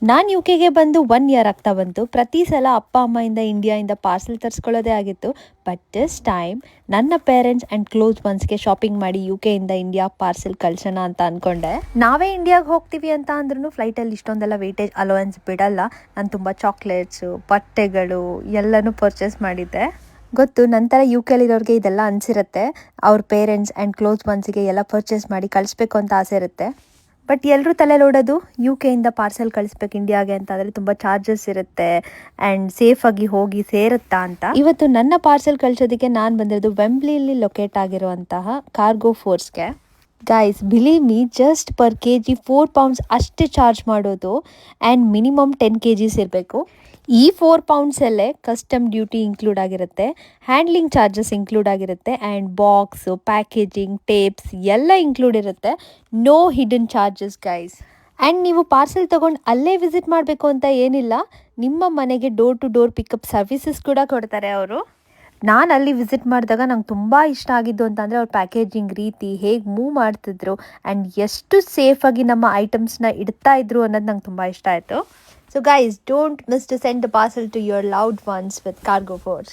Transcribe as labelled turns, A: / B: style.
A: ನಾನು ಯು ಕೆಗೆ ಬಂದು 1 ಇಯರ್ ಆಗ್ತಾ ಬಂತು. ಪ್ರತಿ ಸಲ ಅಪ್ಪ ಅಮ್ಮಯಿಂದ ಇಂಡಿಯಾಯಿಂದ ಪಾರ್ಸೆಲ್ ತರಿಸ್ಕೊಳ್ಳೋದೇ ಆಗಿತ್ತು. ಬಟ್ ದಿಸ್ ಟೈಮ್ ನನ್ನ ಪೇರೆಂಟ್ಸ್ ಆ್ಯಂಡ್ ಕ್ಲೋಸ್ ಒನ್ಸ್ಗೆ ಶಾಪಿಂಗ್ ಮಾಡಿ ಯು ಕೆಯಿಂದ ಇಂಡಿಯಾ ಪಾರ್ಸೆಲ್ ಕಳ್ಸೋಣ ಅಂತ ಅಂದ್ಕೊಂಡೆ. ನಾವೇ ಇಂಡಿಯಾಗೆ ಹೋಗ್ತೀವಿ ಅಂತ ಅಂದ್ರೂ ಫ್ಲೈಟಲ್ಲಿ ಇಷ್ಟೊಂದೆಲ್ಲ ವೇಟೇಜ್ ಅಲೋವೆನ್ಸ್ ಬಿಡಲ್ಲ. ನಾನು ತುಂಬ ಚಾಕ್ಲೇಟ್ಸು, ಬಟ್ಟೆಗಳು ಎಲ್ಲನೂ ಪರ್ಚೇಸ್ ಮಾಡಿದ್ದೆ. ಗೊತ್ತು, ನಂತರ ಯು ಕೆಲಿರೋರಿಗೆ ಇದೆಲ್ಲ ಅನಿಸಿರುತ್ತೆ. ಅವ್ರ ಪೇರೆಂಟ್ಸ್ ಆ್ಯಂಡ್ ಕ್ಲೋಸ್ ಒನ್ಸಿಗೆ ಎಲ್ಲ ಪರ್ಚೇಸ್ ಮಾಡಿ ಕಳಿಸ್ಬೇಕು ಅಂತ ಆಸೆ ಇರುತ್ತೆ. ಬಟ್ ಎಲ್ಲರೂ ತಲೆಲೋಡೋದು ಯು ಕೆಯಿಂದ ಪಾರ್ಸೆಲ್ ಕಳಿಸ್ಬೇಕು ಇಂಡಿಯಾಗೆ ಅಂತಂದರೆ ತುಂಬ ಚಾರ್ಜಸ್ ಇರುತ್ತೆ ಆ್ಯಂಡ್ ಸೇಫಾಗಿ ಹೋಗಿ ಸೇರುತ್ತಾ ಅಂತ. ಇವತ್ತು ನನ್ನ ಪಾರ್ಸೆಲ್ ಕಳಿಸೋದಕ್ಕೆ ನಾನು ಬಂದಿರೋದು ವೆಂಬ್ಲಿಯಲ್ಲಿ ಲೊಕೇಟ್ ಆಗಿರುವಂತಹ ಕಾರ್ಗೋ ಫೋರ್ಸ್ಗೆ. Guys, believe me, just per kg 4 pounds ಅಷ್ಟೇ ಚಾರ್ಜ್ ಮಾಡೋದು ಆ್ಯಂಡ್ ಮಿನಿಮಮ್ 10 kgs ಇರಬೇಕು. ಈ 4 poundsಲ್ಲೇ ಕಸ್ಟಮ್ ಡ್ಯೂಟಿ ಇನ್ಕ್ಲೂಡ್ ಆಗಿರುತ್ತೆ, ಹ್ಯಾಂಡ್ಲಿಂಗ್ ಚಾರ್ಜಸ್ ಇನ್ಕ್ಲೂಡ್ ಆಗಿರುತ್ತೆ ಆ್ಯಂಡ್ ಬಾಕ್ಸು, ಪ್ಯಾಕೇಜಿಂಗ್, ಟೇಪ್ಸ್ ಎಲ್ಲ ಇನ್ಕ್ಲೂಡ್ ಇರುತ್ತೆ. No hidden charges guys. And ನೀವು ಪಾರ್ಸೆಲ್ ತೊಗೊಂಡು ಅಲ್ಲೇ ವಿಸಿಟ್ ಮಾಡಬೇಕು ಅಂತ ಏನಿಲ್ಲ, ನಿಮ್ಮ ಮನೆಗೆ door to door pickup services ಕೂಡ ಕೊಡ್ತಾರೆ ಅವರು. ನಾನು ಅಲ್ಲಿ ವಿಸಿಟ್ ಮಾಡಿದಾಗ ನಂಗೆ ತುಂಬ ಇಷ್ಟ ಆಗಿದ್ದು ಅಂತಂದರೆ ಅವ್ರ ಪ್ಯಾಕೇಜಿಂಗ್ ರೀತಿ, ಹೇಗೆ ಮೂವ್ ಮಾಡ್ತಿದ್ರು ಆ್ಯಂಡ್ ಎಷ್ಟು ಸೇಫಾಗಿ ನಮ್ಮ ಐಟಮ್ಸ್ನ ಇಡ್ತಾ ಇದ್ರು ಅನ್ನೋದು ನಂಗೆ ತುಂಬ ಇಷ್ಟ ಆಯಿತು. So guys, don't miss to send the parcel to your loved ones with cargo force.